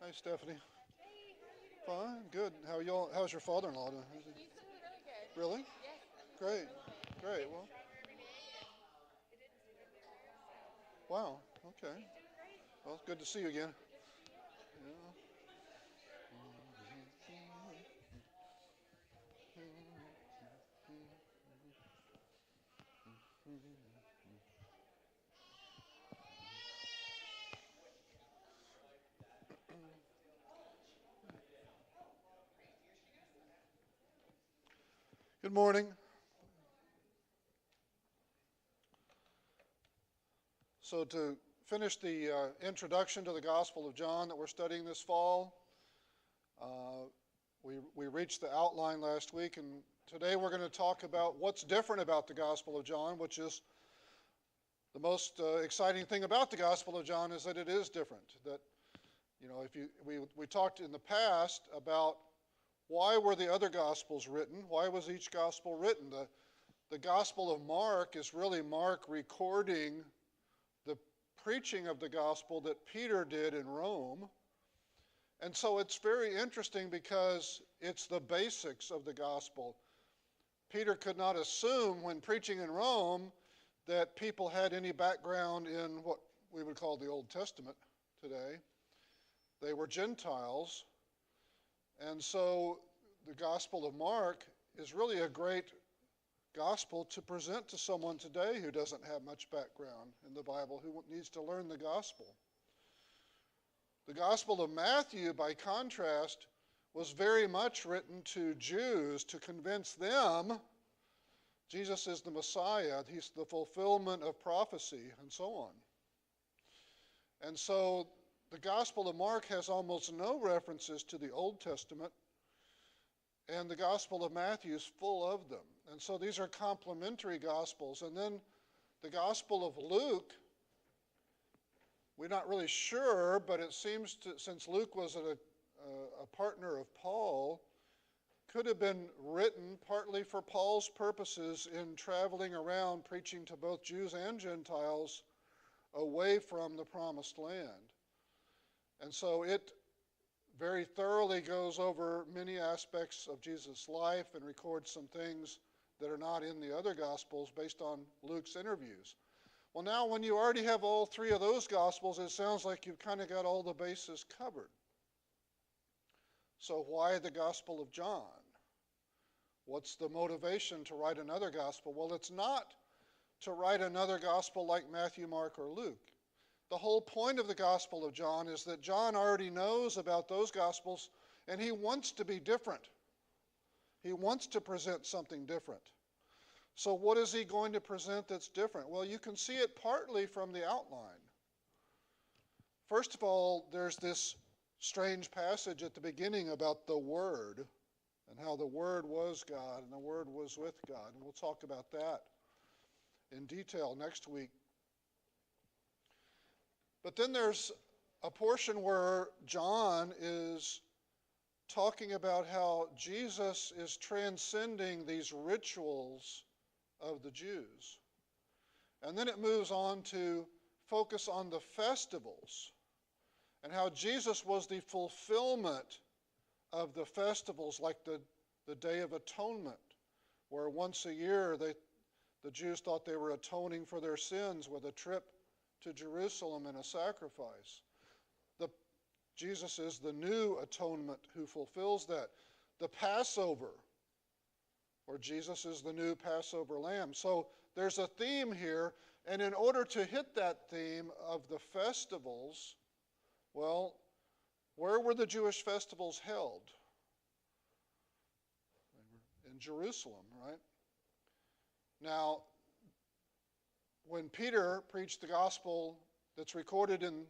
Hi, Stephanie. Fine, good. How are y'all? How's your father-in-law doing? Really? Great, great. Well, wow. Okay. Well, it's good to see you again. Yeah. Good morning. So, to finish the introduction to the Gospel of John that we're studying this fall, uh, we reached the outline last week, and today we're going to talk about what's different about the Gospel of John, which is the most exciting thing about the Gospel of John is that it is different. That if we talked in the past about why were the other Gospels written? Why was each Gospel written? The Gospel of Mark is really Mark recording the preaching of the Gospel that Peter did in Rome. And so it's very interesting because it's the basics of the Gospel. Peter could not assume when preaching in Rome that people had any background in what we would call the Old Testament today. They were Gentiles. And so the Gospel of Mark is really a great gospel to present to someone today who doesn't have much background in the Bible, who needs to learn the gospel. The Gospel of Matthew, by contrast, was very much written to Jews to convince them Jesus is the Messiah, he's the fulfillment of prophecy, and so on. And so the Gospel of Mark has almost no references to the Old Testament, and the Gospel of Matthew is full of them. And so these are complementary Gospels. And then the Gospel of Luke, we're not really sure, but it seems to, since Luke was a partner of Paul, could have been written partly for Paul's purposes in traveling around preaching to both Jews and Gentiles away from the Promised Land. And so it very thoroughly goes over many aspects of Jesus' life and records some things that are not in the other Gospels based on Luke's interviews. Well, now when you already have all three of those Gospels, it sounds like you've kind of got all the bases covered. So why the Gospel of John? What's the motivation to write another Gospel? Well, it's not to write another Gospel like Matthew, Mark, or Luke. The whole point of the Gospel of John is that John already knows about those Gospels, and he wants to be different. He wants to present something different. So what is he going to present that's different? Well, you can see it partly from the outline. First of all, there's this strange passage at the beginning about the Word and how the Word was God and the Word was with God. And we'll talk about that in detail next week. But then there's a portion where John is talking about how Jesus is transcending these rituals of the Jews. And then it moves on to focus on the festivals and how Jesus was the fulfillment of the festivals, like the Day of Atonement, where once a year the Jews thought they were atoning for their sins with a trip to Jerusalem and a sacrifice. Jesus is the new atonement who fulfills that. The Passover, where Jesus is the new Passover lamb. So there's a theme here, and in order to hit that theme of the festivals, well, where were the Jewish festivals held? In Jerusalem, right? Now, when Peter preached the gospel that's recorded in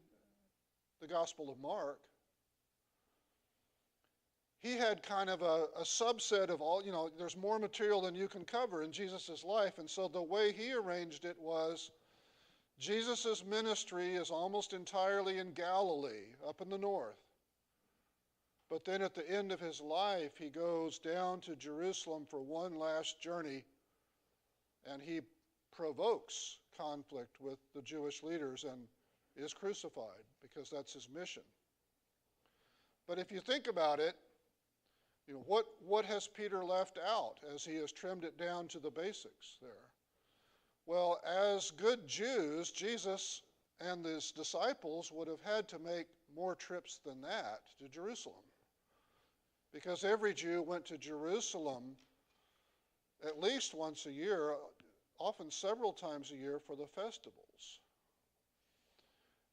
the Gospel of Mark, he had kind of a subset of all, there's more material than you can cover in Jesus' life. And so the way he arranged it was Jesus' ministry is almost entirely in Galilee, up in the north. But then at the end of his life, he goes down to Jerusalem for one last journey, and he provokes conflict with the Jewish leaders and is crucified because that's his mission. But if you think about it, what has Peter left out as he has trimmed it down to the basics there? Well, as good Jews, Jesus and his disciples would have had to make more trips than that to Jerusalem, because every Jew went to Jerusalem at least once a year, often several times a year, for the festivals.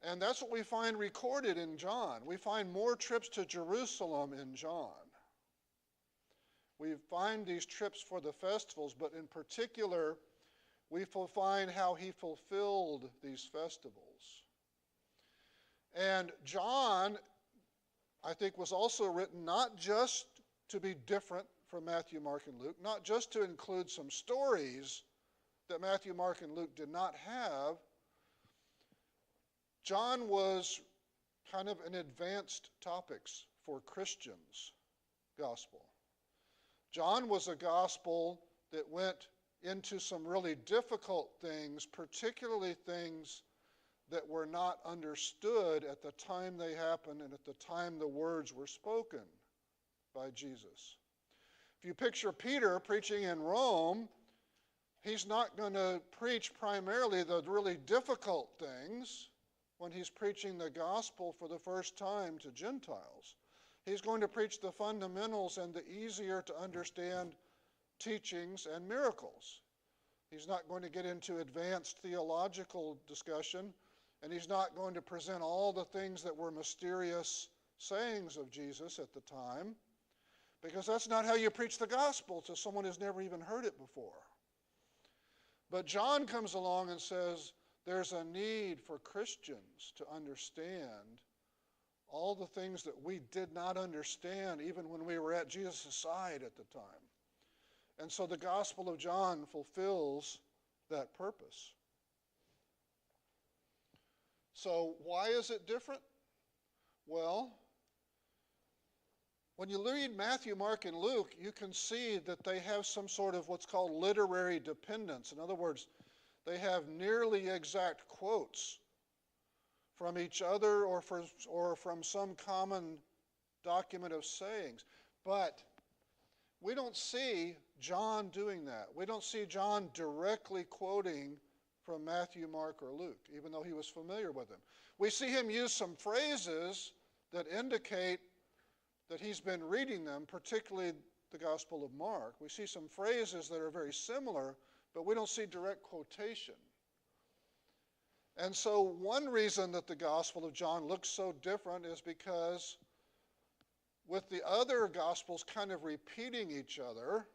And that's what we find recorded in John. We find more trips to Jerusalem in John. We find these trips for the festivals, but in particular, we find how he fulfilled these festivals. And John, I think, was also written not just to be different from Matthew, Mark, and Luke, not just to include some stories that Matthew, Mark, and Luke did not have. John was kind of an advanced topics for Christians gospel. John was a gospel that went into some really difficult things, particularly things that were not understood at the time they happened and at the time the words were spoken by Jesus. If you picture Peter preaching in Rome, he's not going to preach primarily the really difficult things when he's preaching the gospel for the first time to Gentiles. He's going to preach the fundamentals and the easier to understand teachings and miracles. He's not going to get into advanced theological discussion, and he's not going to present all the things that were mysterious sayings of Jesus at the time, because that's not how you preach the gospel to someone who's never even heard it before. But John comes along and says there's a need for Christians to understand all the things that we did not understand even when we were at Jesus' side at the time. And so the Gospel of John fulfills that purpose. So why is it different? Well, when you read Matthew, Mark, and Luke, you can see that they have some sort of what's called literary dependence. In other words, they have nearly exact quotes from each other or from some common document of sayings. But we don't see John doing that. We don't see John directly quoting from Matthew, Mark, or Luke, even though he was familiar with them. We see him use some phrases that indicate that he's been reading them, particularly the Gospel of Mark. We see some phrases that are very similar, but we don't see direct quotation. And so one reason that the Gospel of John looks so different is because with the other Gospels kind of repeating each other,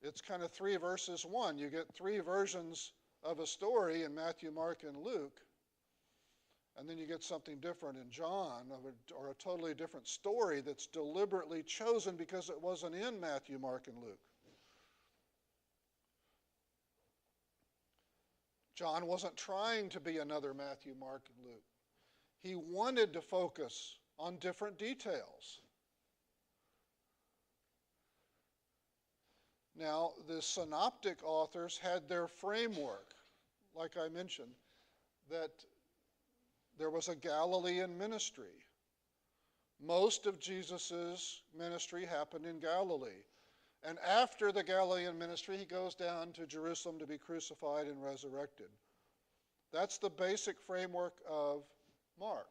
it's kind of 3 verses 1. You get 3 versions of a story in Matthew, Mark, and Luke, and then you get something different in John, or a totally different story that's deliberately chosen because it wasn't in Matthew, Mark, and Luke. John wasn't trying to be another Matthew, Mark, and Luke. He wanted to focus on different details. Now, the synoptic authors had their framework, like I mentioned, that there was a Galilean ministry. Most of Jesus' ministry happened in Galilee. And after the Galilean ministry, he goes down to Jerusalem to be crucified and resurrected. That's the basic framework of Mark.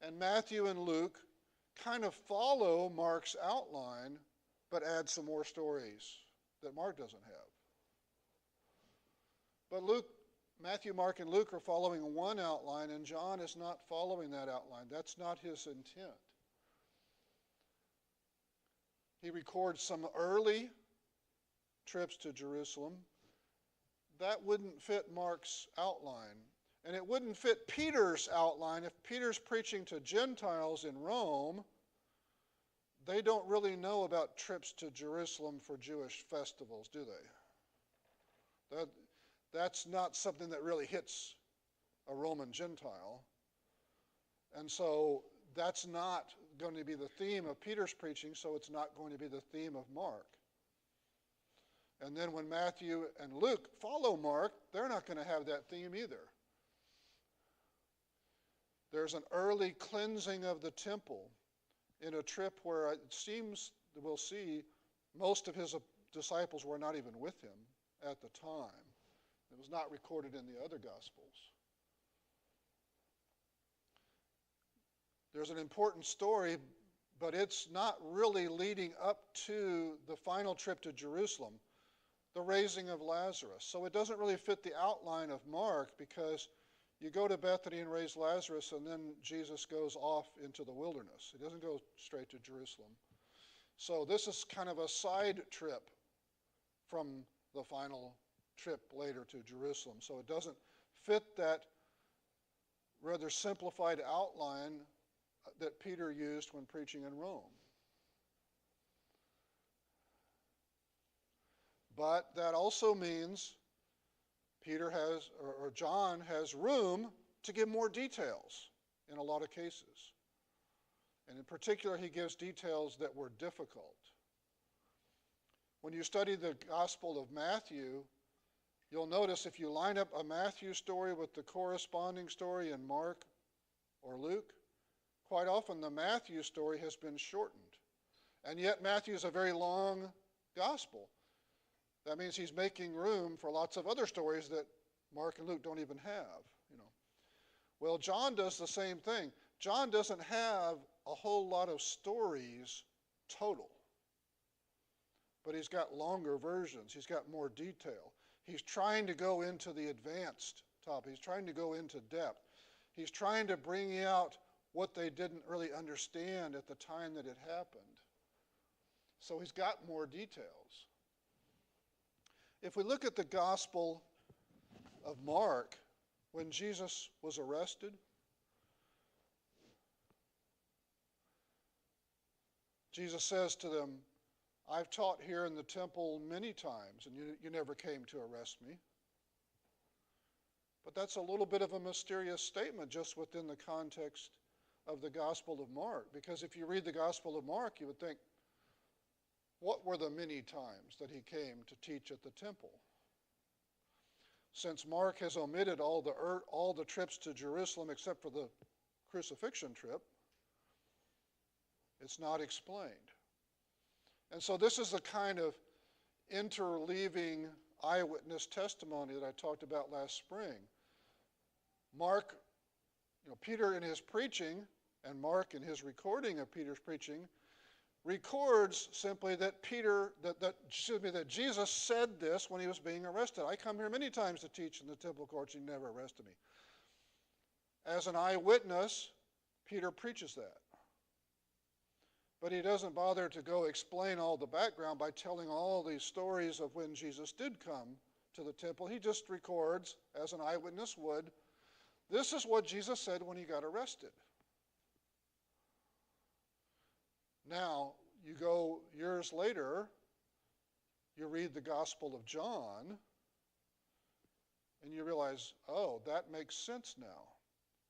And Matthew and Luke kind of follow Mark's outline, but add some more stories that Mark doesn't have. But Matthew, Mark, and Luke are following one outline, and John is not following that outline. That's not his intent. He records some early trips to Jerusalem. That wouldn't fit Mark's outline. And it wouldn't fit Peter's outline. If Peter's preaching to Gentiles in Rome, they don't really know about trips to Jerusalem for Jewish festivals, do they? That's not something that really hits a Roman Gentile. And so that's not going to be the theme of Peter's preaching, so it's not going to be the theme of Mark. And then when Matthew and Luke follow Mark, they're not going to have that theme either. There's an early cleansing of the temple in a trip where it seems that we'll see most of his disciples were not even with him at the time. It was not recorded in the other Gospels. There's an important story, but it's not really leading up to the final trip to Jerusalem, the raising of Lazarus. So it doesn't really fit the outline of Mark, because you go to Bethany and raise Lazarus, and then Jesus goes off into the wilderness. He doesn't go straight to Jerusalem. So this is kind of a side trip from the final trip later to Jerusalem. So it doesn't fit that rather simplified outline that Peter used when preaching in Rome. But that also means Peter has, or John has room to give more details in a lot of cases. And in particular, he gives details that were difficult. When you study the Gospel of Matthew, you'll notice if you line up a Matthew story with the corresponding story in Mark or Luke, quite often the Matthew story has been shortened. And yet Matthew is a very long gospel. That means he's making room for lots of other stories that Mark and Luke don't even have. Well, John does the same thing. John doesn't have a whole lot of stories total, but he's got longer versions. He's got more detail. He's trying to go into the advanced topic. He's trying to go into depth. He's trying to bring out what they didn't really understand at the time that it happened. So he's got more details. If we look at the Gospel of Mark, when Jesus was arrested, Jesus says to them, I've taught here in the temple many times, and you never came to arrest me. But that's a little bit of a mysterious statement just within the context of the Gospel of Mark. Because if you read the Gospel of Mark, you would think, what were the many times that he came to teach at the temple? Since Mark has omitted all the trips to Jerusalem except for the crucifixion trip, it's not explained. And so this is the kind of interleaving eyewitness testimony that I talked about last spring. Mark, Peter in his preaching, and Mark in his recording of Peter's preaching, records simply that that Jesus said this when he was being arrested. I come here many times to teach in the temple courts, you never arrested me. As an eyewitness, Peter preaches that. But he doesn't bother to go explain all the background by telling all these stories of when Jesus did come to the temple. He just records, as an eyewitness would, this is what Jesus said when he got arrested. Now, you go years later, you read the Gospel of John, and you realize, oh, that makes sense now.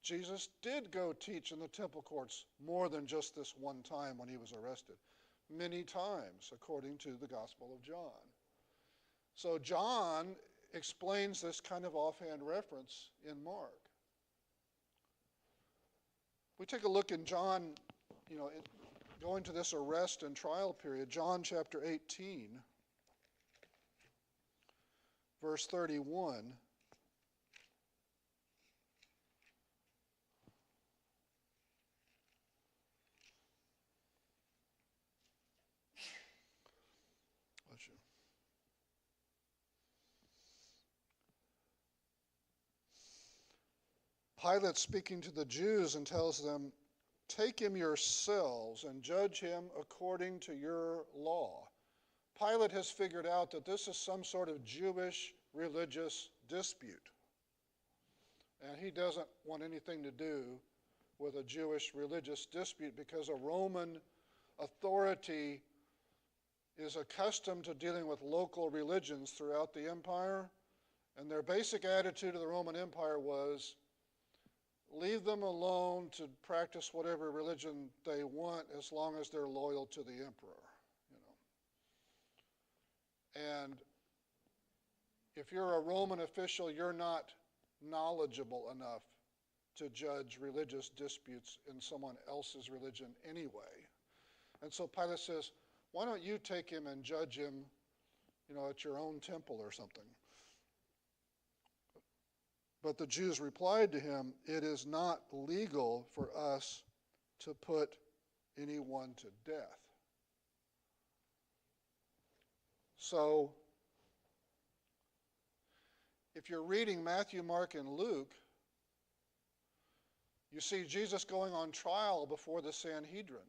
Jesus did go teach in the temple courts more than just this one time when he was arrested. Many times, according to the Gospel of John. So John explains this kind of offhand reference in Mark. We take a look in John, going to this arrest and trial period, John chapter 18, verse 31. Pilate speaking to the Jews and tells them, take him yourselves and judge him according to your law. Pilate has figured out that this is some sort of Jewish religious dispute. And he doesn't want anything to do with a Jewish religious dispute because a Roman authority is accustomed to dealing with local religions throughout the empire. And their basic attitude of the Roman Empire was, leave them alone to practice whatever religion they want as long as they're loyal to the emperor. And if you're a Roman official, you're not knowledgeable enough to judge religious disputes in someone else's religion anyway. And so Pilate says, why don't you take him and judge him, at your own temple or something? But the Jews replied to him, it is not legal for us to put anyone to death. So, if you're reading Matthew, Mark, and Luke, you see Jesus going on trial before the Sanhedrin.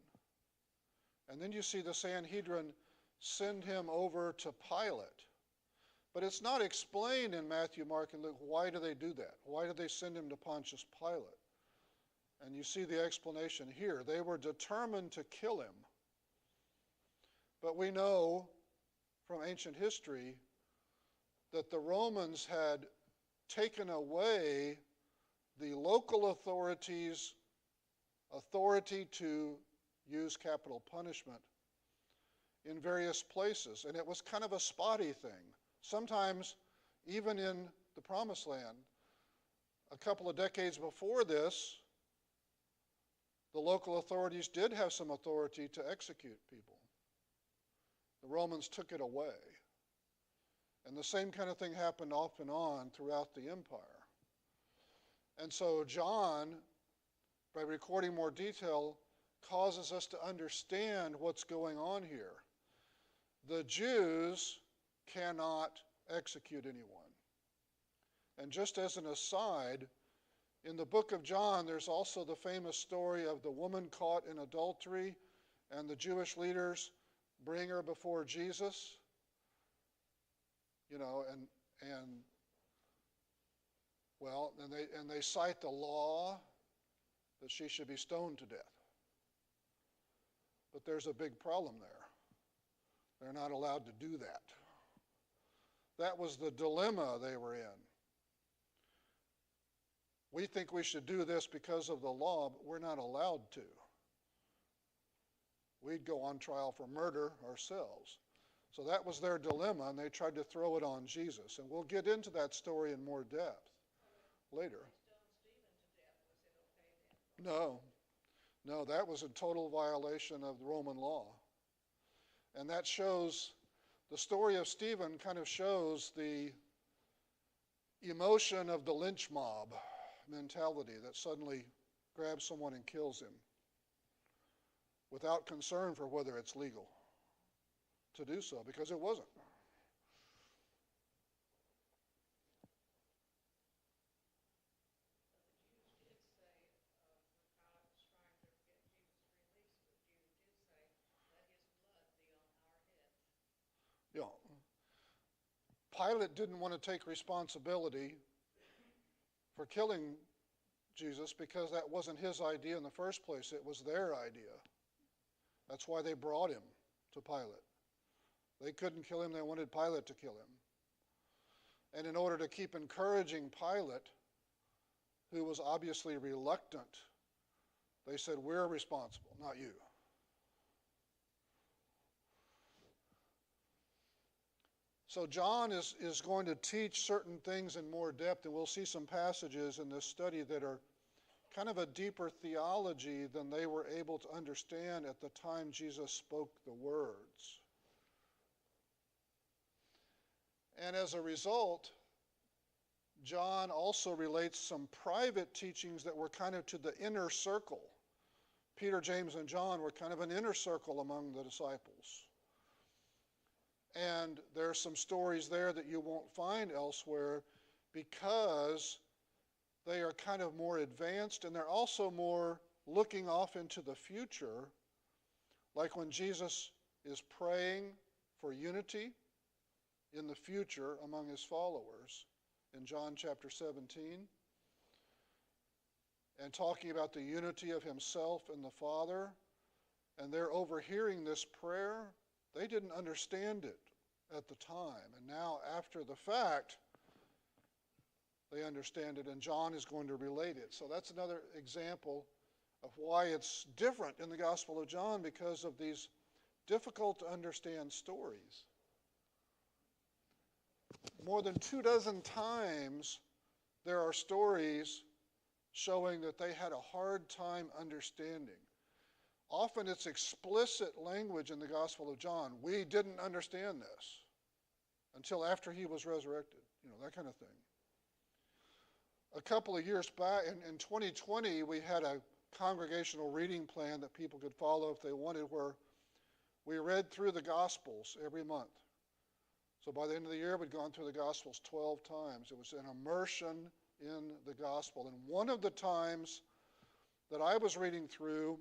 And then you see the Sanhedrin send him over to Pilate. But it's not explained in Matthew, Mark, and Luke, why do they do that? Why do they send him to Pontius Pilate? And you see the explanation here. They were determined to kill him. But we know from ancient history that the Romans had taken away the local authorities' authority to use capital punishment in various places. And it was kind of a spotty thing. Sometimes, even in the Promised Land, a couple of decades before this, the local authorities did have some authority to execute people. The Romans took it away. And the same kind of thing happened off and on throughout the empire. And so John, by recording more detail, causes us to understand what's going on here. The Jews cannot execute anyone. And just as an aside, in the book of John, there's also the famous story of the woman caught in adultery, and the Jewish leaders bring her before Jesus, and they cite the law that she should be stoned to death. But there's a big problem there. They're not allowed to do that. That was the dilemma they were in. We think we should do this because of the law, but we're not allowed to. We'd go on trial for murder ourselves. So that was their dilemma, and they tried to throw it on Jesus. And we'll get into that story in more depth later. No, that was a total violation of the Roman law. And that shows, the story of Stephen kind of shows the emotion of the lynch mob mentality that suddenly grabs someone and kills him without concern for whether it's legal to do so, because it wasn't. Yeah. Pilate didn't want to take responsibility for killing Jesus because that wasn't his idea in the first place. It was their idea. That's why they brought him to Pilate. They couldn't kill him. They wanted Pilate to kill him. And in order to keep encouraging Pilate, who was obviously reluctant, they said, we're responsible, not you. So John is going to teach certain things in more depth, and we'll see some passages in this study that are kind of a deeper theology than they were able to understand at the time Jesus spoke the words. And as a result, John also relates some private teachings that were kind of to the inner circle. Peter, James, and John were kind of an inner circle among the disciples. And there are some stories there that you won't find elsewhere because they are kind of more advanced, and they're also more looking off into the future, like when Jesus is praying for unity in the future among his followers in John chapter 17, and talking about the unity of himself and the Father, and they're overhearing this prayer. They didn't understand it at the time, and now after the fact, they understand it, and John is going to relate it. So that's another example of why it's different in the Gospel of John, because of these difficult to understand stories. More than 24 times there are stories showing that they had a hard time understanding. Often it's explicit language in the Gospel of John. We didn't understand this until after he was resurrected, that kind of thing. A couple of years back, in 2020, we had a congregational reading plan that people could follow if they wanted, where we read through the Gospels every month. So by the end of the year, we'd gone through the Gospels 12 times. It was an immersion in the Gospel. And one of the times that I was reading through,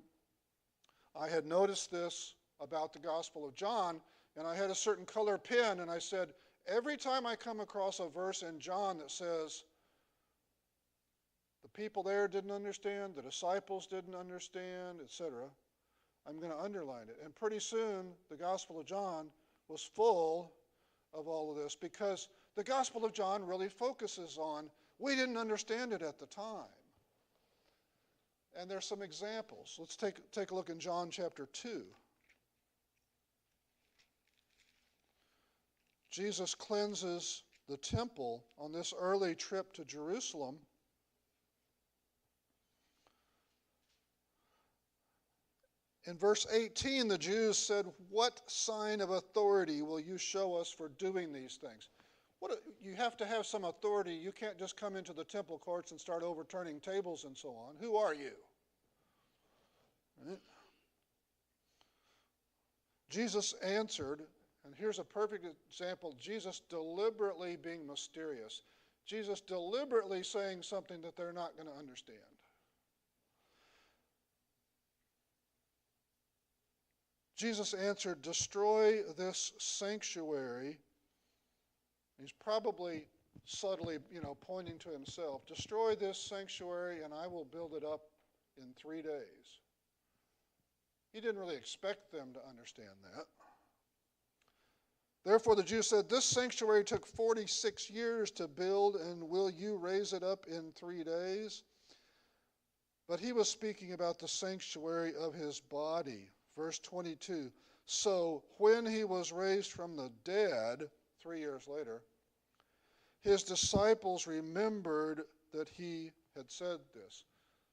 I had noticed this about the Gospel of John, and I had a certain color pen, and I said, every time I come across a verse in John that says, the people there didn't understand, the disciples didn't understand, etc., I'm going to underline it. And pretty soon, the Gospel of John was full of all of this, because the Gospel of John really focuses on, we didn't understand it at the time. And there's some examples. Let's take a look in John chapter 2. Jesus cleanses the temple on this early trip to Jerusalem. In verse 18, the Jews said, what sign of authority will you show us for doing these things? You have to have some authority. You can't just come into the temple courts and start overturning tables and so on. Who are you? Right? Jesus answered, and here's a perfect example, Jesus deliberately being mysterious. Jesus deliberately saying something that they're not going to understand. Jesus answered, destroy this sanctuary. He's probably subtly, pointing to himself. Destroy this sanctuary and I will build it up in 3 days. He didn't really expect them to understand that. Therefore the Jews said, this sanctuary took 46 years to build, and will you raise it up in 3 days? But he was speaking about the sanctuary of his body. Verse 22, so when he was raised from the dead, 3 years later, his disciples remembered that he had said this.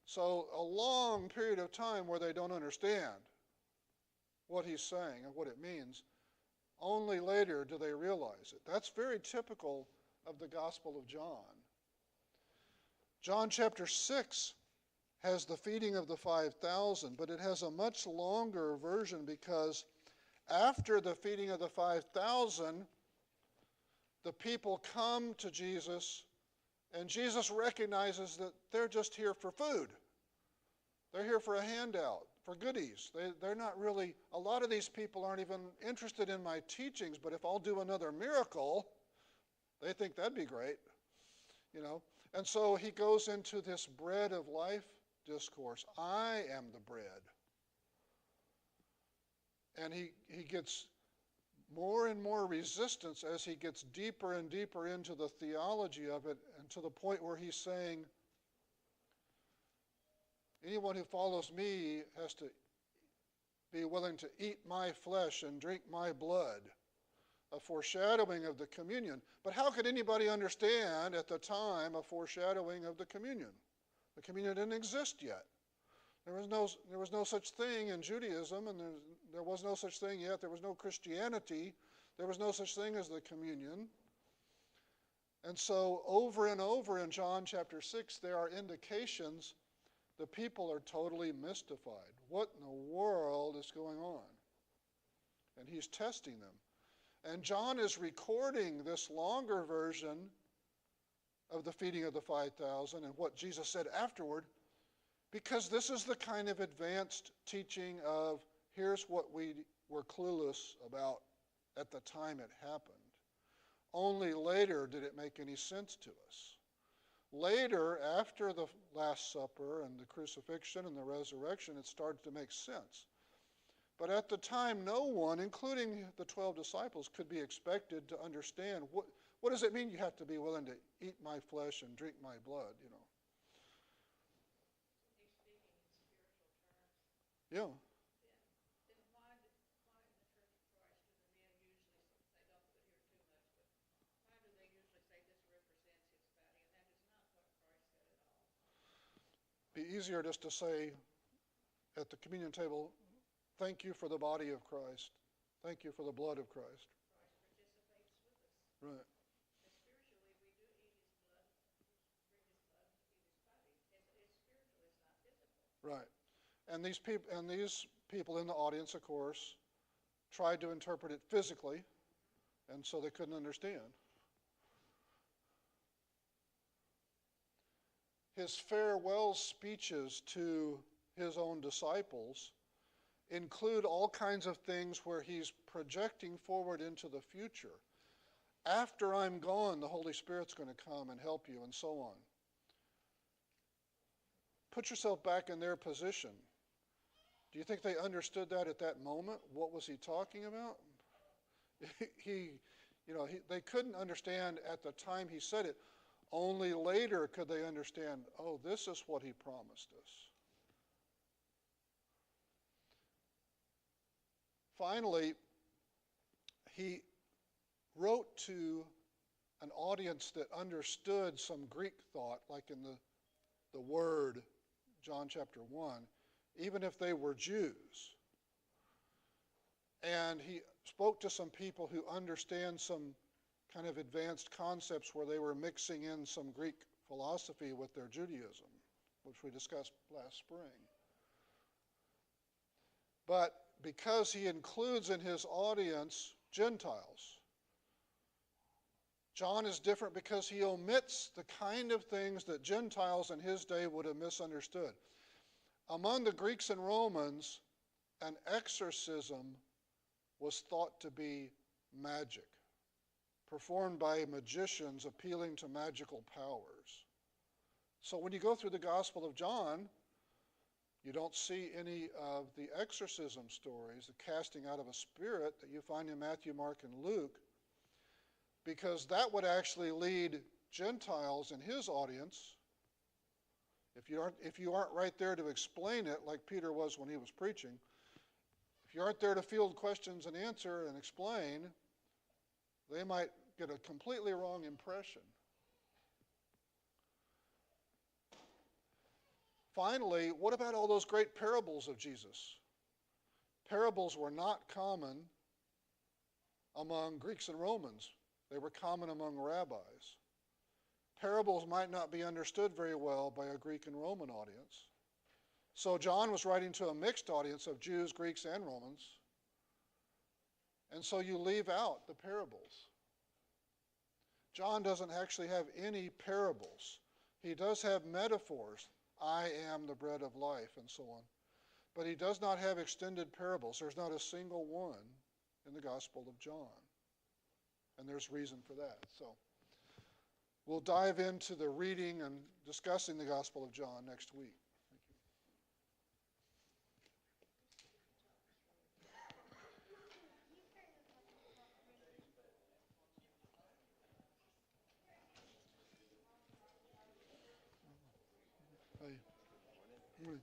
So a long period of time where they don't understand what he's saying and what it means, only later do they realize it. That's very typical of the Gospel of John. John chapter 6 has the feeding of the 5,000, but it has a much longer version, because after the feeding of the 5,000, the people come to Jesus, and Jesus recognizes that they're just here for food. They're here for a handout, for goodies. They're not really, a lot of these people aren't even interested in my teachings, but if I'll do another miracle, they think that'd be great, And so he goes into this bread of life discourse. I am the bread. And he gets more and more resistance as he gets deeper and deeper into the theology of it, and to the point where he's saying, anyone who follows me has to be willing to eat my flesh and drink my blood, a foreshadowing of the communion. But how could anybody understand at the time a foreshadowing of the communion? The communion didn't exist yet. There was no such thing in Judaism, and there was no such thing yet. There was no Christianity. There was no such thing as the communion. And so over and over in John chapter 6, there are indications the people are totally mystified. What in the world is going on? And he's testing them. And John is recording this longer version of the feeding of the 5,000 and what Jesus said afterward, because this is the kind of advanced teaching of, here's what we were clueless about at the time it happened. Only later did it make any sense to us. Later, after the Last Supper and the crucifixion and the resurrection, it started to make sense. But at the time, no one, including the 12 disciples, could be expected to understand what does it mean you have to be willing to eat my flesh and drink my blood, Yeah. Then why in the Church of Christ do the men usually, they don't put here too much, but why do they usually say this represents his body? And that is not what Christ said at all. easier just to say at the communion table, thank you for the body of Christ. Thank you for the blood of Christ. Right. Right. And these people in the audience, of course, tried to interpret it physically, and so they couldn't understand. His farewell speeches to his own disciples include all kinds of things where he's projecting forward into the future. After I'm gone, the Holy Spirit's going to come and help you, and so on. Put yourself back in their position. Do you think they understood that at that moment? What was he talking about? They couldn't understand at the time he said it. Only later could they understand, oh, this is what he promised us. Finally, he wrote to an audience that understood some Greek thought, like in the Word, John chapter 1, even if they were Jews. And he spoke to some people who understand some kind of advanced concepts where they were mixing in some Greek philosophy with their Judaism, which we discussed last spring. But because he includes in his audience Gentiles, John is different because he omits the kind of things that Gentiles in his day would have misunderstood. Among the Greeks and Romans, an exorcism was thought to be magic, performed by magicians appealing to magical powers. So when you go through the Gospel of John, you don't see any of the exorcism stories, the casting out of a spirit that you find in Matthew, Mark, and Luke, because that would actually lead Gentiles in his audience, if you aren't right there to explain it like Peter was when he was preaching, if you aren't there to field questions and answer and explain, they might get a completely wrong impression. Finally, what about all those great parables of Jesus? Parables were not common among Greeks and Romans. They were common among rabbis. Parables might not be understood very well by a Greek and Roman audience. So John was writing to a mixed audience of Jews, Greeks, and Romans. And so you leave out the parables. John doesn't actually have any parables. He does have metaphors. I am the bread of life, and so on. But he does not have extended parables. There's not a single one in the Gospel of John. And there's reason for that. So we'll dive into the reading and discussing the Gospel of John next week. Thank you. Hey.